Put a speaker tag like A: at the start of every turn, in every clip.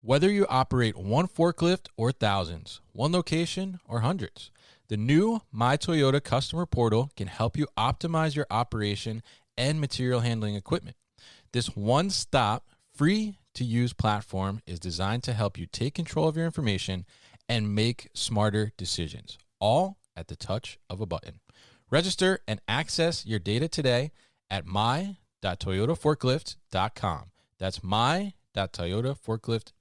A: Whether you operate one forklift or thousands, one location or hundreds, the new My Toyota customer portal can help you optimize your operation and material handling equipment. This one-stop, free-to-use platform is designed to help you take control of your information and make smarter decisions, all at the touch of a button. Register and access your data today at my.toyotaforklift.com. That's my.toyotaforklift.com.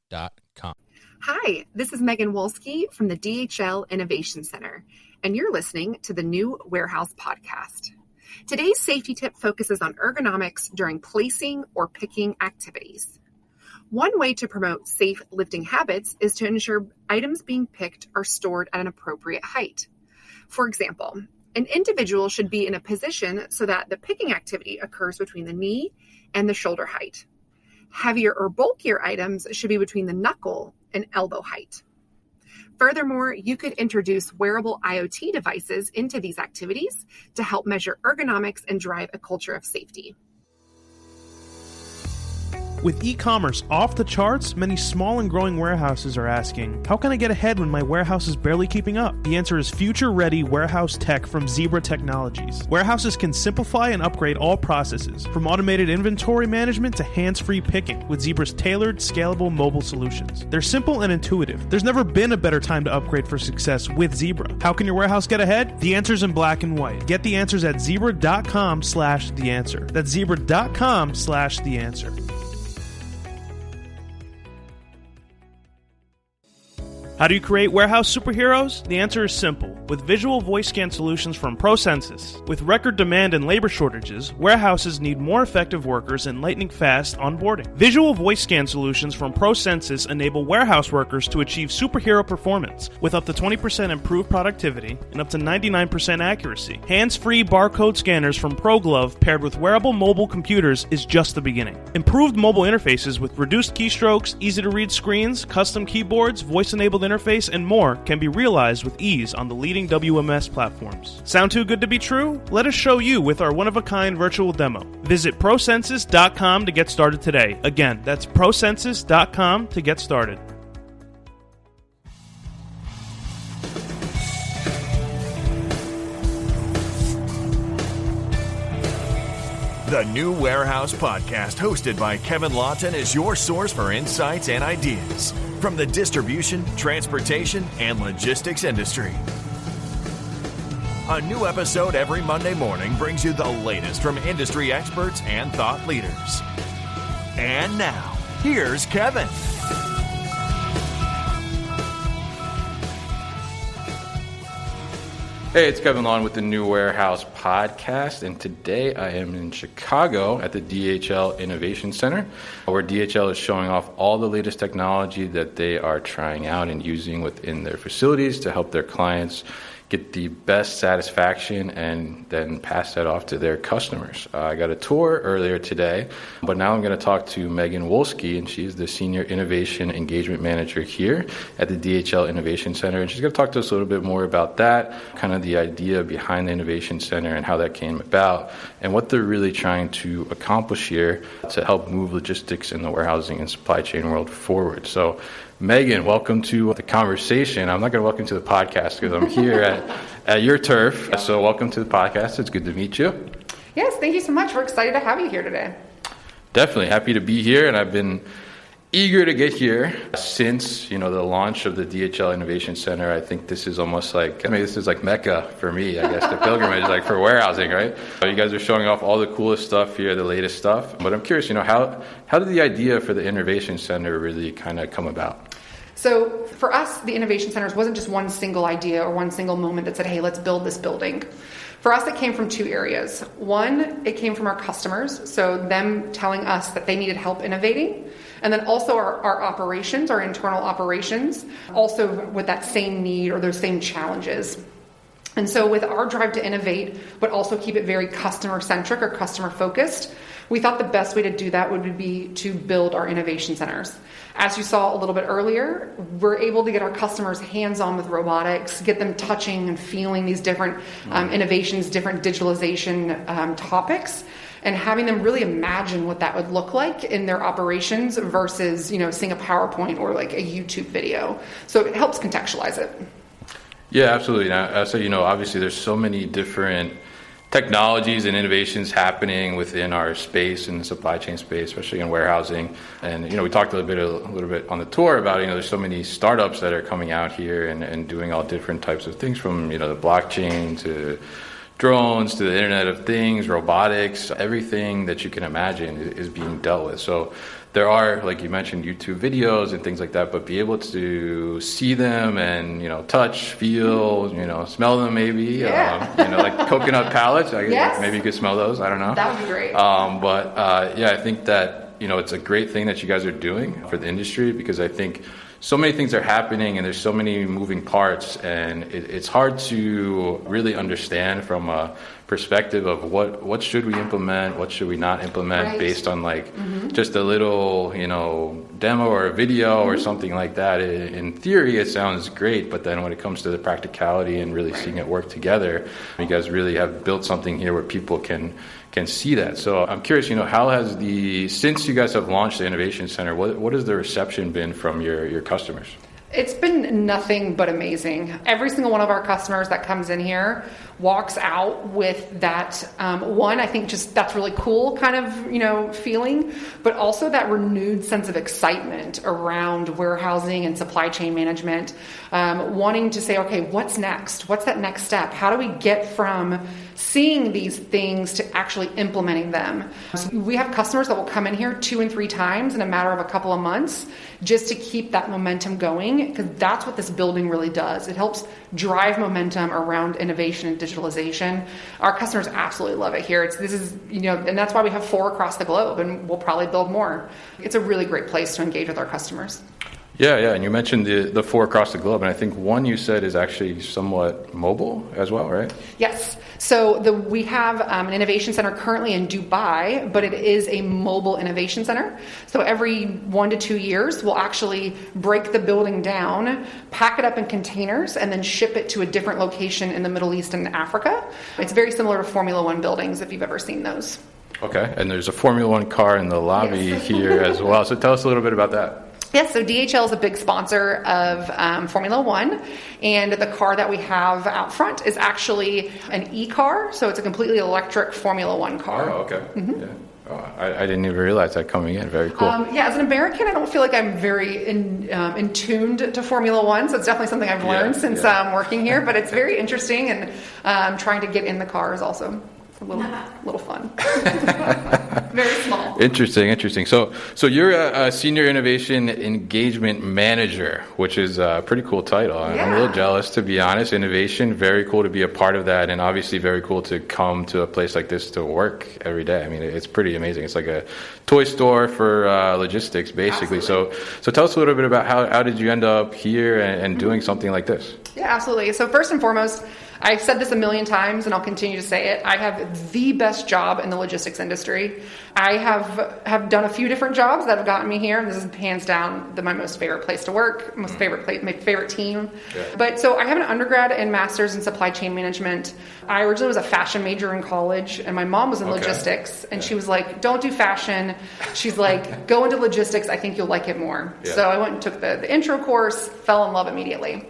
B: Hi, this is Megan Wolski from the DHL Innovation Center, and you're listening to the New Warehouse Podcast. Today's safety tip focuses on ergonomics during placing or picking activities. One way to promote safe lifting habits is to ensure items being picked are stored at an appropriate height. For example, an individual should be in a position so that the picking activity occurs between the knee and the shoulder height. Heavier or bulkier items should be between the knuckle and elbow height. Furthermore, you could introduce wearable IoT devices into these activities to help measure ergonomics and drive a culture of safety.
C: With e-commerce off the charts, many small and growing warehouses are asking, how can I get ahead when my warehouse is barely keeping up? The answer is future-ready warehouse tech from Zebra Technologies. Warehouses can simplify and upgrade all processes, from automated inventory management to hands-free picking, with Zebra's tailored, scalable mobile solutions. They're simple and intuitive. There's never been a better time to upgrade for success with Zebra. How can your warehouse get ahead? The answer's in black and white. Get the answers at zebra.com/theanswer. That's zebra.com/theanswer. How do you create warehouse superheroes? The answer is simple. With visual voice scan solutions from ProCensus. With record demand and labor shortages, warehouses need more effective workers and lightning-fast onboarding. Visual voice scan solutions from ProCensus enable warehouse workers to achieve superhero performance with up to 20% improved productivity and up to 99% accuracy. Hands-free barcode scanners from ProGlove paired with wearable mobile computers is just the beginning. Improved mobile interfaces with reduced keystrokes, easy-to-read screens, custom keyboards, voice-enabled interface, and more can be realized with ease on the leading WMS platforms. Sound too good to be true? Let us show you with our one-of-a-kind virtual demo. Visit procensus.com to get started today. Again, that's procensus.com to get started.
D: The New Warehouse Podcast, hosted by Kevin Lawton, is your source for insights and ideas from the distribution, transportation, and logistics industry. A new episode every Monday morning brings you the latest from industry experts and thought leaders. And now, here's Kevin.
A: Hey, it's Kevin Lawton with the New Warehouse Podcast, and today I am in Chicago at the DHL Innovation Center, where DHL is showing off all the latest technology that they are trying out and using within their facilities to help their clients get the best satisfaction and then pass that off to their customers. I got a tour earlier today, but now I'm going to talk to Megan Wolski, and she's the Senior Innovation Engagement Manager here at the DHL Innovation Center, and she's going to talk to us a little bit more about that, kind of the idea behind the Innovation Center and how that came about, and what they're really trying to accomplish here to help move logistics in the warehousing and supply chain world forward. So Megan, welcome to the conversation. I'm not going to welcome to the podcast because I'm here at your turf. So welcome to the podcast. It's good to meet you.
B: Yes, thank you so much. We're excited to have you here today.
A: Definitely happy to be here, and I've been eager to get here since, the launch of the DHL Innovation Center. I think this is almost this is like Mecca for me, I guess, the pilgrimage, like for warehousing, right? You guys are showing off all the coolest stuff here, the latest stuff. But I'm curious, how did the idea for the Innovation Center really kind of come about?
E: So for us, the Innovation Centers wasn't just one single idea or one single moment that said, hey, let's build this building. For us, it came from two areas. One, it came from our customers, so them telling us that they needed help innovating. And then also our operations, our internal operations, also with that same need or those same challenges. And so with our drive to innovate, but also keep it very customer-centric or customer-focused, we thought the best way to do that would be to build our innovation centers. As you saw a little bit earlier, we're able to get our customers hands-on with robotics, get them touching and feeling these different innovations, different digitalization topics. and having them really imagine what that would look like in their operations versus, seeing a PowerPoint or like a YouTube video. So it helps contextualize it.
A: Yeah, absolutely. Now, so, obviously there's so many different technologies and innovations happening within our space in the supply chain space, especially in warehousing. And, we talked a little bit on the tour about, there's so many startups that are coming out here and doing all different types of things from, the blockchain to drones to the Internet of Things, robotics, everything that you can imagine is being dealt with. So there are, like you mentioned, YouTube videos and things like that, but be able to see them and, touch, feel, smell them maybe, like coconut pallets.
E: Yes.
A: Maybe you could smell those. I don't know.
E: That would be great.
A: I think that, it's a great thing that you guys are doing for the industry, because I think so many things are happening and there's so many moving parts, and it's hard to really understand from a perspective of what should we implement, what should we not implement, based on just a little demo or a video or something like that. In theory it sounds great, but then when it comes to the practicality and really seeing it work together, you guys really have built something here where people can see that. So I'm curious, how has since you guys have launched the Innovation Center, what has the reception been from your customers?
E: It's been nothing but amazing. Every single one of our customers that comes in here walks out with that, one, I think just that's really cool kind of, feeling, but also that renewed sense of excitement around warehousing and supply chain management, wanting to say, okay, what's next? What's that next step? How do we get from seeing these things to actually implementing them? So we have customers that will come in here 2 and 3 times in a matter of a couple of months just to keep that momentum going, because that's what this building really does. It helps drive momentum around innovation and digitalization. Our customers absolutely love it here. And that's why we have 4 across the globe, and we'll probably build more. It's a really great place to engage with our customers.
A: Yeah, and you mentioned the 4 across the globe, and I think one you said is actually somewhat mobile as well, right?
E: Yes. So we have an innovation center currently in Dubai, but it is a mobile innovation center. So every 1 to 2 years, we'll actually break the building down, pack it up in containers, and then ship it to a different location in the Middle East and Africa. It's very similar to Formula One buildings, if you've ever seen those.
A: Okay, and there's a Formula One car in the lobby here as well. So tell us a little bit about that.
E: Yes, so DHL is a big sponsor of Formula One, and the car that we have out front is actually an e-car, so it's a completely electric Formula One car.
A: Oh, okay. Mm-hmm. Yeah. Oh, I didn't even realize that coming in. Very cool.
E: As an American, I don't feel like I'm very in tuned to Formula One, so it's definitely something I've learned since working here, but it's very interesting, and trying to get in the car is also a little fun. Very small.
A: Interesting. So you're a senior innovation engagement manager, which is a pretty cool title. I'm a little jealous, to be honest. Innovation, very cool to be a part of that, and obviously very cool to come to a place like this to work every day. I mean, it's pretty amazing. It's like a toy store for logistics, basically. Absolutely. So tell us a little bit about how did you end up here and doing something like this?
E: Yeah, absolutely. So first and foremost, I've said this a million times, and I'll continue to say it. I have the best job in the logistics industry. I have done a few different jobs that have gotten me here, and this is hands down my most favorite place to work, my favorite team. Yeah. But so I have an undergrad and master's in supply chain management. I originally was a fashion major in college, and my mom was in logistics, and she was like, "Don't do fashion." She's like, "Go into logistics. I think you'll like it more." Yeah. So I went and took the intro course, fell in love immediately.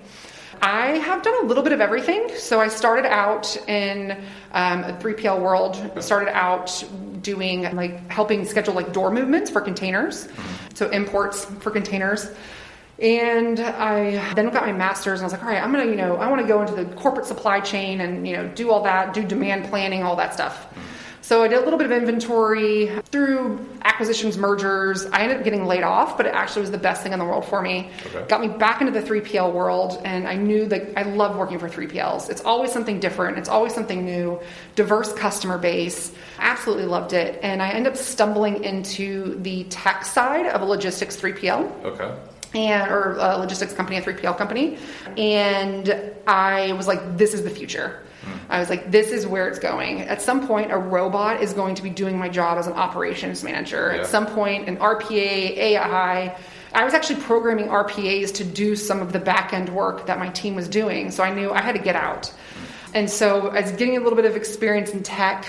E: I have done a little bit of everything. So I started out in a 3PL world. Started out doing helping schedule door movements for containers, so imports for containers. And I then got my master's, and I was like, all right, I want to go into the corporate supply chain and do all that, do demand planning, all that stuff. So I did a little bit of inventory through acquisitions, mergers. I ended up getting laid off, but it actually was the best thing in the world for me. Okay. Got me back into the 3PL world, and I knew that I love working for 3PLs. It's always something different. It's always something new, diverse customer base. Absolutely loved it. And I ended up stumbling into the tech side of a logistics 3PL. Okay. Or a logistics company, a 3PL company. And I was like, this is the future. I was like, this is where it's going. At some point, a robot is going to be doing my job as an operations manager. Yeah. At some point, an RPA, AI. I was actually programming RPAs to do some of the back-end work that my team was doing. So I knew I had to get out. And so I was getting a little bit of experience in tech.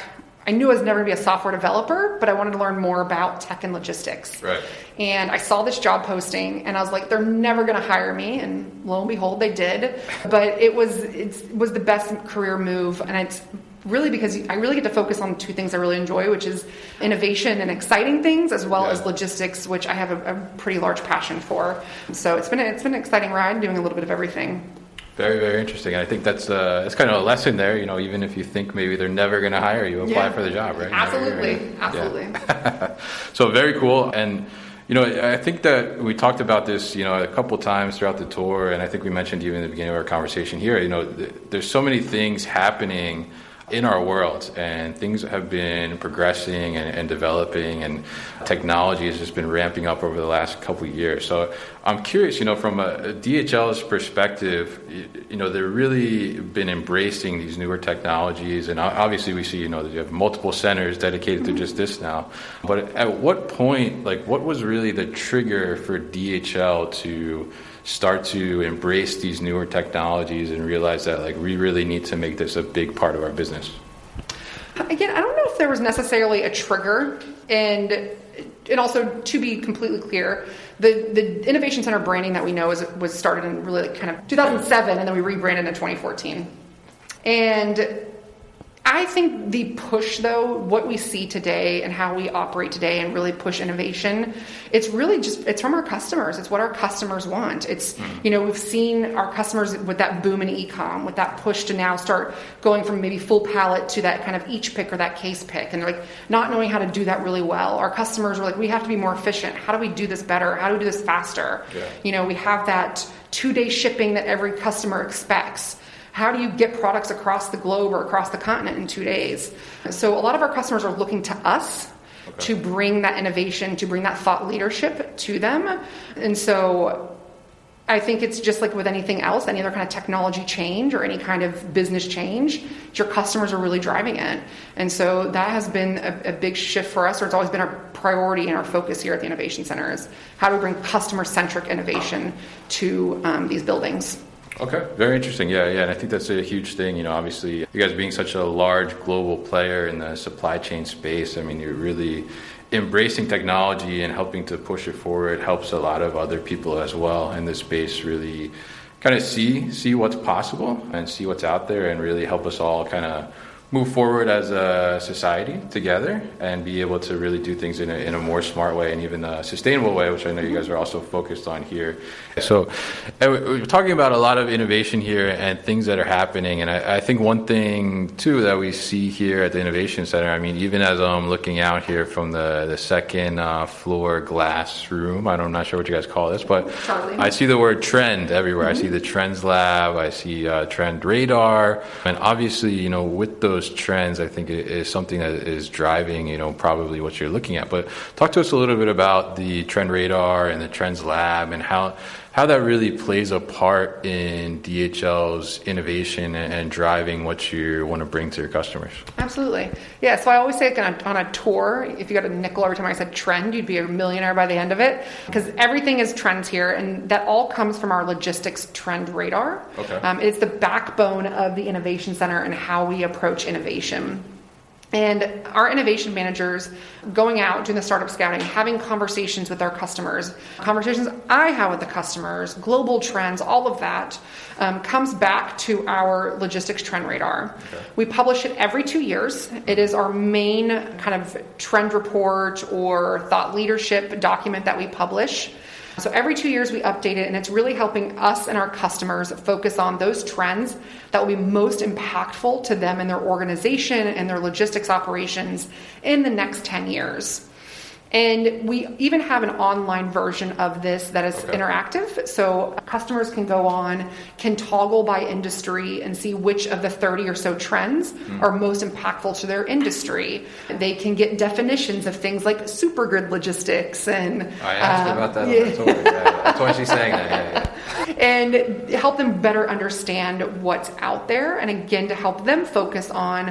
E: I knew I was never going to be a software developer, but I wanted to learn more about tech and logistics.
A: Right.
E: And I saw this job posting, and I was like, they're never going to hire me. And lo and behold, they did. But it was the best career move, and it's really because I really get to focus on two things I really enjoy, which is innovation and exciting things, as well as logistics, which I have a pretty large passion for. So it's been an exciting ride, doing a little bit of everything.
A: Very, very interesting. And I think that's kind of a lesson there. Even if you think maybe they're never going to hire you, apply for the job, right?
E: Absolutely.
A: Yeah. So very cool. And I think that we talked about this, a couple times throughout the tour, and I think we mentioned even in the beginning of our conversation here. There's so many things happening in our world, and things have been progressing and developing, and technology has just been ramping up over the last couple of years. So I'm curious, from a DHL's perspective, they've really been embracing these newer technologies, and obviously we see, that you have multiple centers dedicated to just this now. But at what point, what was really the trigger for DHL to start to embrace these newer technologies and realize that we really need to make this a big part of our business?
E: Again, I don't know if there was necessarily a trigger, and also to be completely clear, the Innovation Center branding that we know was started in really kind of 2007, and then we rebranded in 2014. And I think the push, though, what we see today and how we operate today and really push innovation, it's really it's from our customers. It's what our customers want. It's, we've seen our customers with that boom in e-com, with that push to now start going from maybe full pallet to that kind of each pick or that case pick. And they're not knowing how to do that really well. Our customers are we have to be more efficient. How do we do this better? How do we do this faster? Yeah. We have that 2-day shipping that every customer expects. How do you get products across the globe or across the continent in 2 days? So a lot of our customers are looking to us to bring that innovation, to bring that thought leadership to them. And so I think it's just like with anything else, any other kind of technology change or any kind of business change, your customers are really driving it. And so that has been a big shift for us, or it's always been our priority and our focus here at the Innovation Center is how do we bring customer-centric innovation to these buildings.
A: Okay, very interesting. Yeah, and I think that's a huge thing. Obviously, you guys being such a large global player in the supply chain space, you're really embracing technology and helping to push it forward. Helps a lot of other people as well in this space really kind of see what's possible and see what's out there, and really help us all kind of move forward as a society together and be able to really do things in a more smart way and even a sustainable way, which I know you guys are also focused on here. So we're talking about a lot of innovation here and things that are happening. And I think one thing, too, that we see here at the Innovation Center, even as I'm looking out here from the second floor glass room, I'm not sure what you guys call this, but
E: Charlie.
A: I see the word trend everywhere. I see the Trends Lab, I see Trend Radar, and obviously, with those trends, I think it is something that is driving, probably what you're looking at. But talk to us a little bit about the Trend Radar and the Trends Lab and how that really plays a part in DHL's innovation and driving what you want to bring to your customers.
E: Absolutely. Yeah, so I always say on a tour, if you got a nickel every time I said trend, you'd be a millionaire by the end of it, because everything is trends here, and that all comes from our logistics trend radar.
A: Okay.
E: It's the backbone of the Innovation Center and how we approach innovation. And our innovation managers going out, doing the startup scouting, having conversations with our customers, conversations I have with the customers, global trends, all of that comes back to our logistics trend radar. Okay. We publish it every 2 years. It is our main kind of trend report or thought leadership document that we publish. So every 2 years we update it, and it's really helping us and our customers focus on those trends that will be most impactful to them and their organization and their logistics operations in the next 10 years. And we even have an online version of this that is interactive. So customers can go on, can toggle by industry and see which of the 30 or so trends are most impactful to their industry. They can get definitions of things like supergrid logistics. And
A: I asked about that. Yeah. That's why she's saying that. Yeah.
E: And help them better understand what's out there, and again, to help them focus on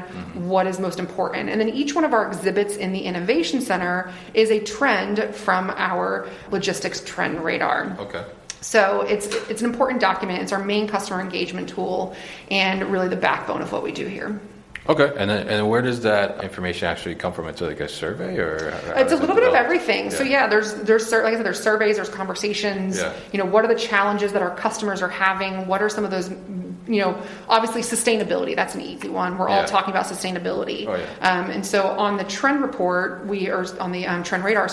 E: what is most important. And then each one of our exhibits in the Innovation Center is a trend from our logistics trend radar.
A: Okay.
E: So it's an important document. It's our main customer engagement tool and really the backbone of what we do here.
A: Okay, and then where does that information actually come from? It's like a survey, or
E: it's a little bit of everything.
A: Yeah.
E: So there's like I said, there's surveys, there's conversations.
A: Yeah.
E: What are the challenges that our customers are having? What are some of those? Obviously sustainability. That's an easy one. We're all talking about sustainability.
A: Oh, yeah.
E: And so on the trend report, on the trend radar,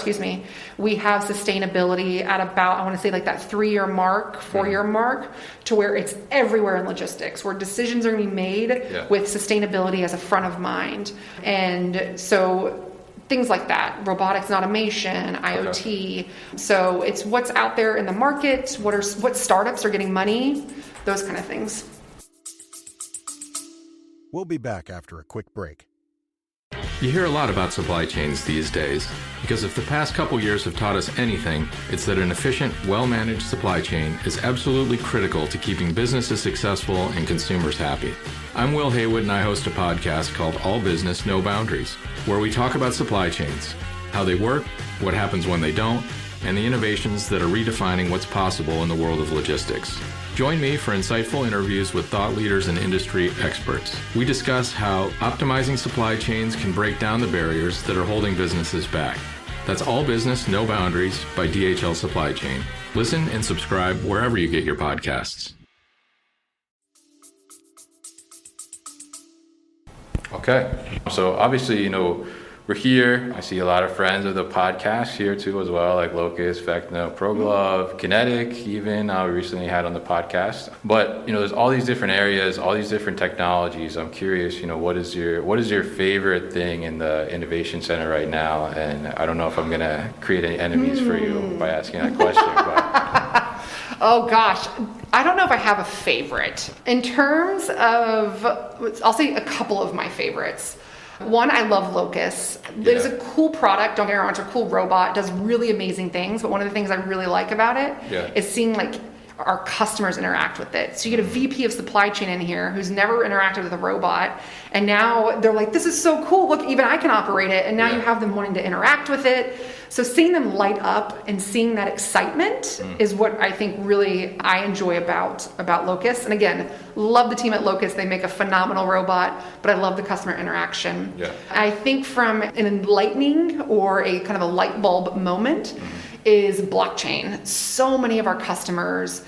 E: we have sustainability at about, I want to say like that 4-year mark, to where it's everywhere in logistics, where decisions are going to be made with sustainability as a front of mind. And so things like that, robotics and automation, IoT. So it's what's out there in the market, what startups are getting money, those kind of things.
F: We'll be back after a quick break.
G: You hear a lot about supply chains these days, because if the past couple years have taught us anything, it's that an efficient, well-managed supply chain is absolutely critical to keeping businesses successful and consumers happy. I'm Will Haywood, and I host a podcast called All Business, No Boundaries, where we talk about supply chains, how they work, what happens when they don't, and the innovations that are redefining what's possible in the world of logistics. Join me for insightful interviews with thought leaders and industry experts. We discuss how optimizing supply chains can break down the barriers that are holding businesses back. That's All Business, No Boundaries by DHL Supply Chain. Listen and subscribe wherever you get your podcasts.
A: Okay, so obviously, we're here. I see a lot of friends of the podcast here too as well, like Locust, Vecna, ProGlove, Kinetic even, we recently had on the podcast. But, there's all these different areas, all these different technologies. I'm curious, what is your favorite thing in the Innovation Center right now? And I don't know if I'm going to create any enemies for you by asking that question. But.
E: Oh gosh, I don't know if I have a favorite. In terms of, I'll say a couple of my favorites. One, I love Locust. It's a cool product, don't get me wrong, it's a cool robot, does really amazing things, but one of the things I really like about it is seeing our customers interact with it. So you get a VP of supply chain in here who's never interacted with a robot, and now they're like, this is so cool, look, even I can operate it, and now you have them wanting to interact with it. So seeing them light up and seeing that excitement is what I think really I enjoy about Locust. And again, love the team at Locust. They make a phenomenal robot, but I love the customer interaction. Yeah. I think from an enlightening or a kind of a light bulb moment is blockchain. So many of our customers,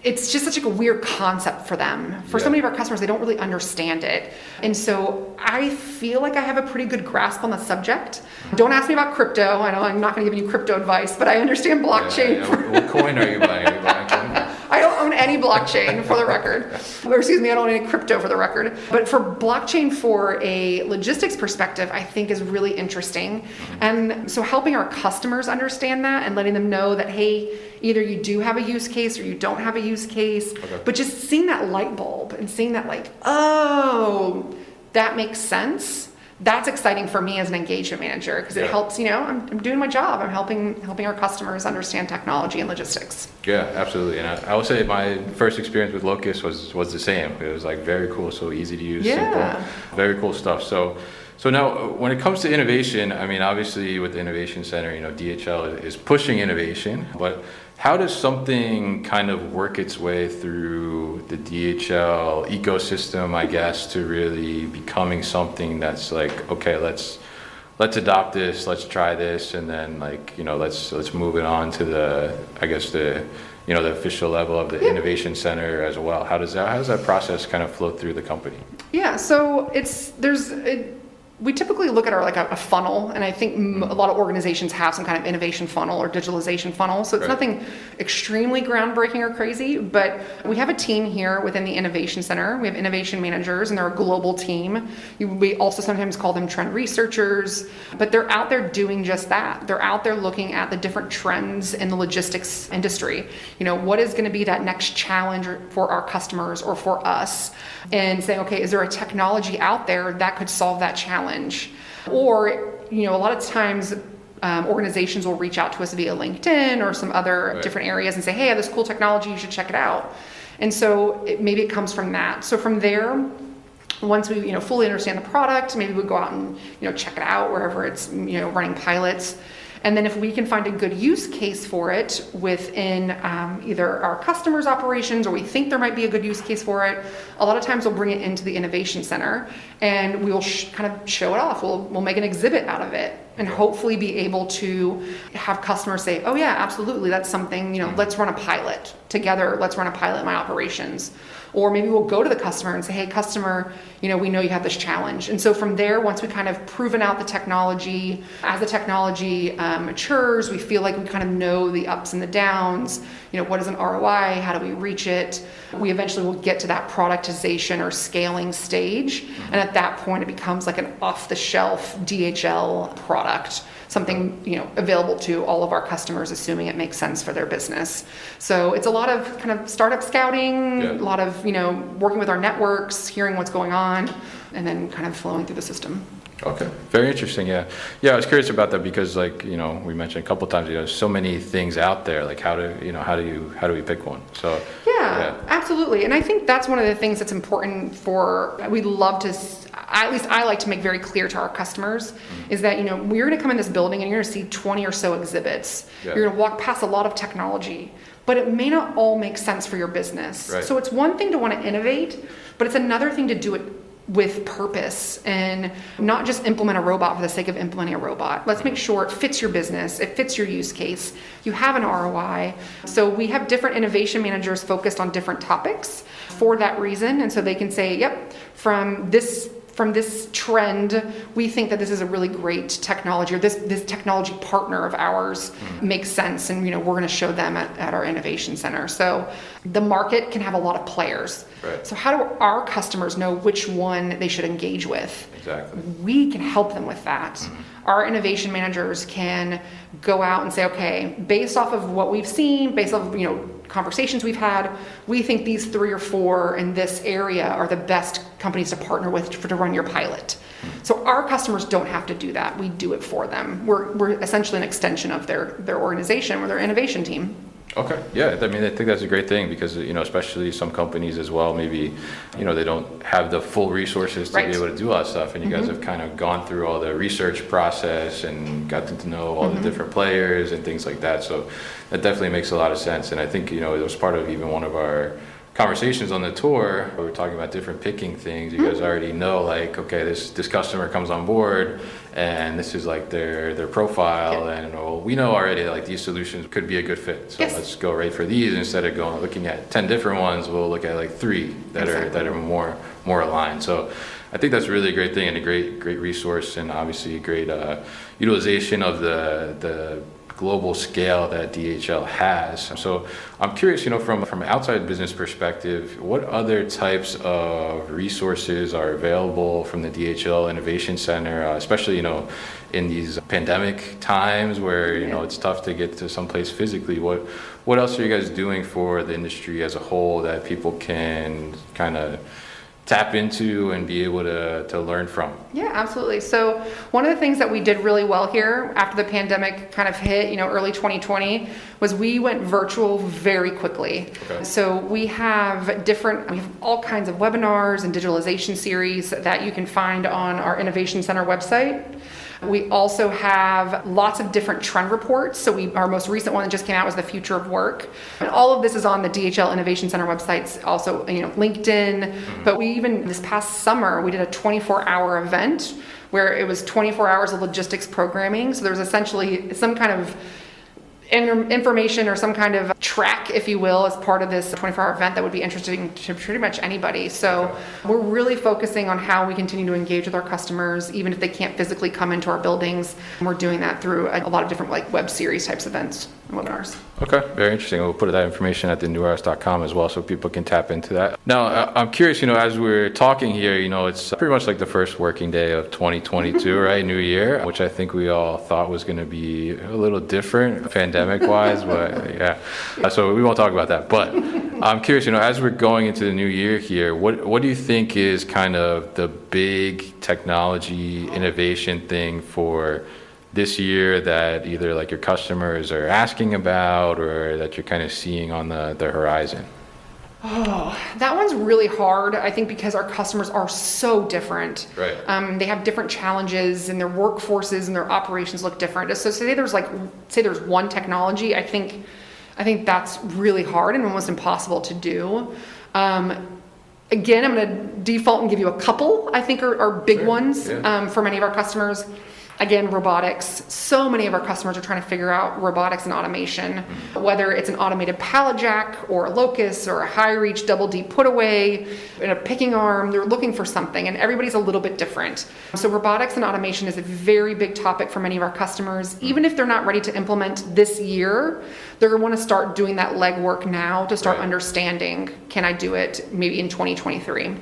E: it's just such a weird concept for them. For so many of our customers, they don't really understand it. And so I feel like I have a pretty good grasp on the subject. Don't ask me about crypto. I know I'm not going to give you crypto advice, but I understand blockchain.
A: What coin are you buying? Are you buying coin?
E: I don't own any blockchain for the record. Or excuse me, I don't own any crypto for the record. But for blockchain for a logistics perspective, I think is really interesting. And so helping our customers understand that and letting them know that, hey, either you do have a use case or you don't have a use case, but just seeing that light bulb and seeing that oh, that makes sense. That's exciting for me as an engagement manager because it helps, I'm doing my job. I'm helping our customers understand technology and logistics.
A: Yeah, absolutely. And I will say my first experience with Locust was the same. It was very cool, so easy to use, simple, very cool stuff. So now when it comes to innovation, obviously with the Innovation Center, DHL is pushing innovation, but how does something kind of work its way through the DHL ecosystem, I guess, to really becoming something that's okay, let's adopt this, let's try this, and then let's move it on to the official level of the Innovation Center as well. How does that process kind of flow through the company? Yeah,
E: so we typically look at a funnel, and I think a lot of organizations have some kind of innovation funnel or digitalization funnel. So it's nothing extremely groundbreaking or crazy, but we have a team here within the Innovation Center. We have innovation managers, and they're a global team. We also sometimes call them trend researchers, but they're out there doing just that. They're out there looking at the different trends in the logistics industry. What is going to be that next challenge for our customers or for us? And saying, okay, is there a technology out there that could solve that challenge? Or, a lot of times organizations will reach out to us via LinkedIn or some other different areas and say, hey, I have this cool technology, you should check it out. And so maybe it comes from that. So from there, once we fully understand the product, maybe we go out and check it out wherever it's running pilots. And then if we can find a good use case for it within either our customers' operations, or we think there might be a good use case for it, a lot of times we'll bring it into the Innovation Center and we will kind of show it off. We'll make an exhibit out of it and hopefully be able to have customers say, oh yeah, absolutely, that's something, let's run a pilot together. Let's run a pilot in my operations. Or maybe we'll go to the customer and say, hey, customer, we know you have this challenge. And so from there, once we kind of proven out the technology, as the technology matures, we feel like we kind of know the ups and the downs. What is an ROI? How do we reach it? We eventually will get to that productization or scaling stage. And at that point, it becomes like an off-the-shelf DHL product, something available to all of our customers, assuming it makes sense for their business. So it's a lot of kind of startup scouting, a lot of working with our networks, hearing what's going on, and then kind of flowing through the system.
A: Okay, very interesting. Yeah, I was curious about that because, we mentioned a couple of times, so many things out there. Like, how do we pick one? So
E: yeah, absolutely. And I think that's one of the things that's important we love to. At least I like to make very clear to our customers is that, we're going to come in this building and you're going to see 20 or so exhibits. Yeah. You're going to walk past a lot of technology, but it may not all make sense for your business. Right. So it's one thing to want to innovate, but it's another thing to do it with purpose and not just implement a robot for the sake of implementing a robot. Let's make sure it fits your business, it fits your use case, you have an ROI. So we have different innovation managers focused on different topics for that reason. And so they can say, yep, from this trend, we think that this is a really great technology, or this technology partner of ours makes sense, and we're going to show them at our Innovation Center. So the market can have a lot of players. Right. So how do our customers know which one they should engage with?
A: Exactly.
E: We can help them with that. Our innovation managers can go out and say, okay, based off of what we've seen, based off of conversations we've had, we think these 3 or 4 in this area are the best companies to partner with to run your pilot. So our customers don't have to do that. We do it for them. We're essentially an extension of their organization or their innovation team.
A: Okay. Yeah. I think that's a great thing because, especially some companies as well, maybe, they don't have the full resources to be able to do all that stuff. And you guys have kind of gone through all the research process and gotten to know all the different players and things like that. So that definitely makes a lot of sense. And I think, it was part of even one of our conversations on the tour where we're talking about different picking things. You guys already know, okay, this customer comes on board and this is their profile, and we know already that these solutions could be a good fit. So let's go right for these instead of looking at 10 different ones. We'll look at 3 that are more aligned. So I think that's really a great thing and a great resource, and obviously a great utilization of the global scale that DHL has. So I'm curious, from an outside business perspective, what other types of resources are available from the DHL Innovation Center, especially, in these pandemic times where, it's tough to get to someplace physically. What else are you guys doing for the industry as a whole that people can kind of tap into and be able to learn from?
E: Yeah, absolutely. So one of the things that we did really well here after the pandemic kind of hit, early 2020, was we went virtual very quickly. Okay. So we have all kinds of webinars and digitalization series that you can find on our Innovation Center website. We also have lots of different trend reports. So our most recent one that just came out was the future of work. And all of this is on the DHL Innovation Center websites, also LinkedIn. But we even, this past summer, we did a 24-hour event where it was 24 hours of logistics programming. So there was essentially some kind of information or some kind of track, if you will, as part of this 24-hour event that would be interesting to pretty much anybody. So we're really focusing on how we continue to engage with our customers, even if they can't physically come into our buildings. And we're doing that through a lot of different web series types events and webinars.
A: Okay, very interesting. We'll put that information at thenewarehouse.com as well so people can tap into that. Now, I'm curious, as we're talking here, it's pretty much the first working day of 2022, right? New year, which I think we all thought was going to be a little different pandemic-wise, but yeah. So we won't talk about that. But I'm curious, as we're going into the new year here, what do you think is kind of the big technology innovation thing for this year that either your customers are asking about or that you're kind of seeing on the horizon?
E: Oh, that one's really hard, I think, because our customers are so different.
A: Right.
E: They have different challenges, and their workforces and their operations look different. So say there's one technology, I think that's really hard and almost impossible to do. Again, I'm going to default and give you a couple, I think are big ones for many of our customers. Again, robotics. So many of our customers are trying to figure out robotics and automation, whether it's an automated pallet jack or a locus or a high reach double deep put away and a picking arm. They're looking for something, and everybody's a little bit different. So robotics and automation is a very big topic for many of our customers. Even if they're not ready to implement this year, they're going to want to start doing that legwork now to start understanding, can I do it maybe in 2023?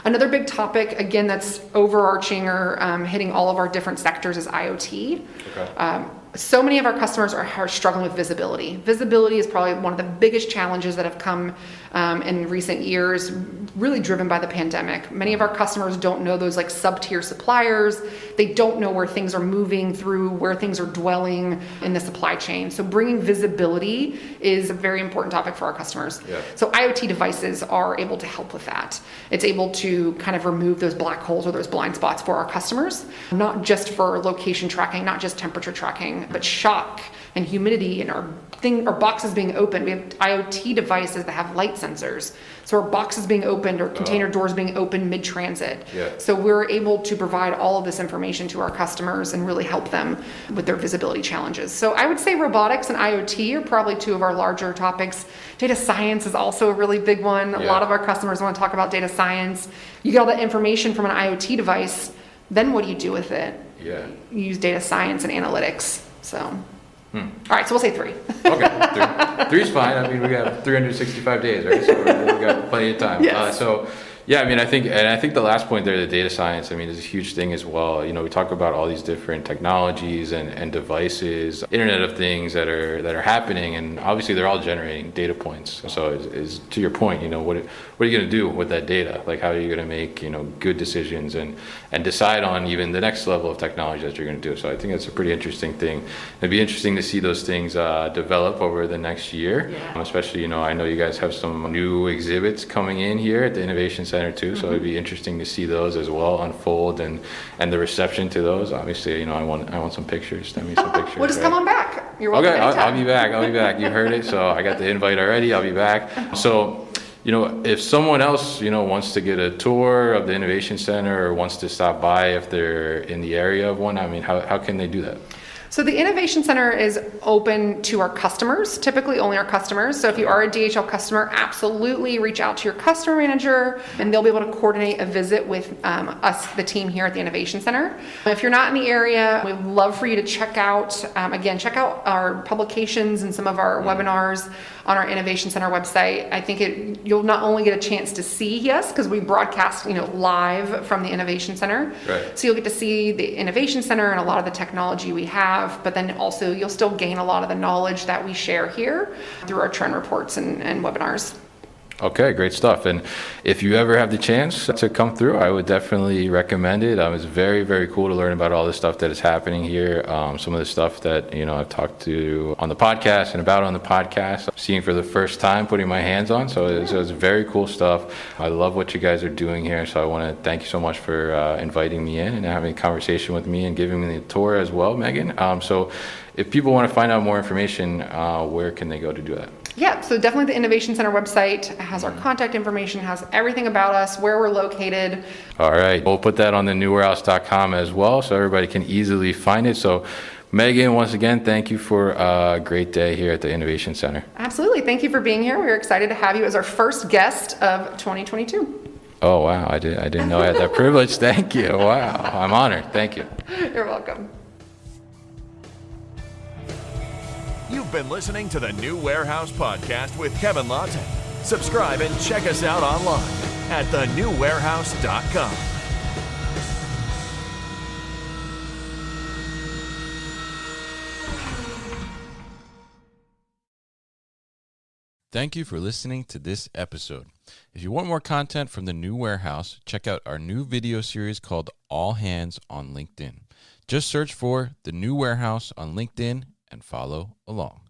E: Another big topic, again, that's overarching or hitting all of our different sectors is IoT. Okay. So many of our customers are struggling with visibility. Visibility is probably one of the biggest challenges that have come in recent years, really driven by the pandemic. Many of our customers don't know those like sub-tier suppliers. They don't know where things are moving through, where things are dwelling in the supply chain. So bringing visibility is a very important topic for our customers. Yeah. So IoT devices are able to help with that. It's able to kind of remove those black holes or those blind spots for our customers, not just for location tracking, not just temperature tracking, but shock and humidity and our boxes being opened. We have IoT devices that have light sensors. So our boxes being opened or container doors being opened mid-transit. Yeah. So we're able to provide all of this information to our customers and really help them with their visibility challenges. So I would say robotics and IoT are probably two of our larger topics. Data science is also a really big one. A lot of our customers want to talk about data science. You get all that information from an IoT device, then what do you do with it? Yeah. You use data science and analytics. So, all right, so we'll say 3.
A: Okay, 3 is fine. I mean, we got 365 days, right? So we got plenty of time. Yes. Yeah, I mean, I think the last point there, the data science, I mean, is a huge thing as well. You know, we talk about all these different technologies and devices, Internet of Things that are happening, and obviously they're all generating data points. So is to your point, you know, what are you going to do with that data? Like, how are you going to make, you know, good decisions and decide on even the next level of technology that you're going to do? So I think that's a pretty interesting thing. It'd be interesting to see those things develop over the next year, especially, you know, I know you guys have some new exhibits coming in here at the Innovation Center too, so it'd be interesting to see those as well unfold and the reception to those. Obviously, you know, I want some pictures. Send me some pictures.
E: Well, just come on back. You're welcome.
A: Okay, I'll be back. You heard it. So I got the invite already. I'll be back. So, you know, if someone else, you know, wants to get a tour of the Innovation Center or wants to stop by if they're in the area of one, I mean, how can they do that?
E: So the Innovation Center is open to our customers, typically only our customers. So if you are a DHL customer, absolutely reach out to your customer manager and they'll be able to coordinate a visit with us, the team here at the Innovation Center. If you're not in the area, we'd love for you to check out our publications and some of our webinars on our Innovation Center website. I think you'll not only get a chance to see us, because we broadcast, you know, live from the Innovation Center. Right. So you'll get to see the Innovation Center and a lot of the technology we have, but then also you'll still gain a lot of the knowledge that we share here through our trend reports and webinars.
A: Okay, great stuff. And if you ever have the chance to come through, I would definitely recommend it. It's very, very cool to learn about all the stuff that is happening here. Some of the stuff that, you know, I've talked to on the podcast and about on the podcast, I'm seeing for the first time, putting my hands on. So it's very cool stuff. I love what you guys are doing here. So I want to thank you so much for inviting me in and having a conversation with me and giving me the tour as well, Megan. So if people want to find out more information, where can they go to do that?
E: Yeah, so definitely the Innovation Center website has our contact information, has everything about us, where we're located.
A: All right, we'll put that on the newwarehouse.com as well, so everybody can easily find it. So Megan, once again, thank you for a great day here at the Innovation Center.
E: Absolutely, thank you for being here. We're excited to have you as our first guest of 2022.
A: Oh, wow, I didn't know I had that privilege. Thank you. Wow, I'm honored. Thank you.
E: You're welcome.
D: You've been listening to the New Warehouse Podcast with Kevin Lawton. Subscribe and check us out online at thenewwarehouse.com.
G: Thank you for listening to this episode. If you want more content from the New Warehouse, check out our new video series called All Hands on LinkedIn. Just search for the New Warehouse on LinkedIn and follow along.